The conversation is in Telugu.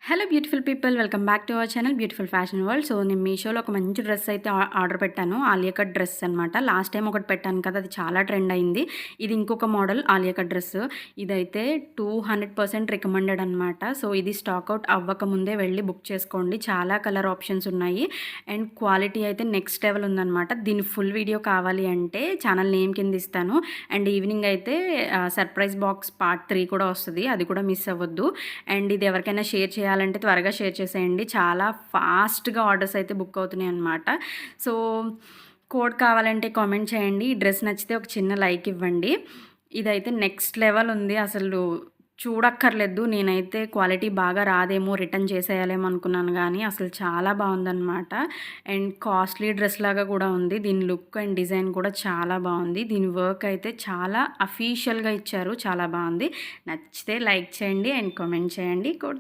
Hello beautiful people, welcome back to our channel beautiful fashion world. So నేను మీషోలో ఒక మంచి డ్రెస్ అయితే ఆర్డర్ పెట్టాను. ఆలియా కట్ డ్రెస్ అనమాట. లాస్ట్ టైం ఒకటి పెట్టాను కదా, అది చాలా ట్రెండ్ అయింది. ఇది ఇంకొక మోడల్ ఆలియా కట్ డ్రెస్. ఇదైతే 200% రికమెండెడ్ అనమాట. సో ఇది స్టాక్అవుట్ అవ్వక ముందే వెళ్ళి బుక్ చేసుకోండి. చాలా కలర్ ఆప్షన్స్ ఉన్నాయి అండ్ క్వాలిటీ అయితే నెక్స్ట్ లెవెల్ ఉందన్నమాట. దీని ఫుల్ వీడియో కావాలి అంటే ఛానల్ నేమ్ కింద ఇస్తాను. అండ్ ఈవినింగ్ అయితే సర్ప్రైజ్ బాక్స్ పార్ట్ 3 కూడా వస్తుంది, అది కూడా మిస్ అవ్వద్దు. అండ్ ఇది ఎవరికైనా షేర్ చేయాలంటే త్వరగా షేర్ చేసేయండి. చాలా ఫాస్ట్గా ఆర్డర్స్ అయితే బుక్ అవుతున్నాయి అన్నమాట. సో కోడ్ కావాలంటే కామెంట్ చేయండి. ఈ డ్రెస్ నచ్చితే ఒక చిన్న లైక్ ఇవ్వండి. ఇదైతే నెక్స్ట్ లెవెల్ ఉంది, అసలు చూడక్కర్లేదు. నేనైతే క్వాలిటీ బాగా రాదేమో, రిటర్న్ చేసేయాలేమో అనుకున్నాను, కానీ అసలు చాలా బాగుందన్నమాట. అండ్ కాస్ట్లీ డ్రెస్ లాగా కూడా ఉంది. దీని లుక్ అండ్ డిజైన్ కూడా చాలా బాగుంది. దీని వర్క్ అయితే చాలా అఫీషియల్గా ఇచ్చారు, చాలా బాగుంది. నచ్చితే లైక్ చేయండి అండ్ కామెంట్ చేయండి. కోడ్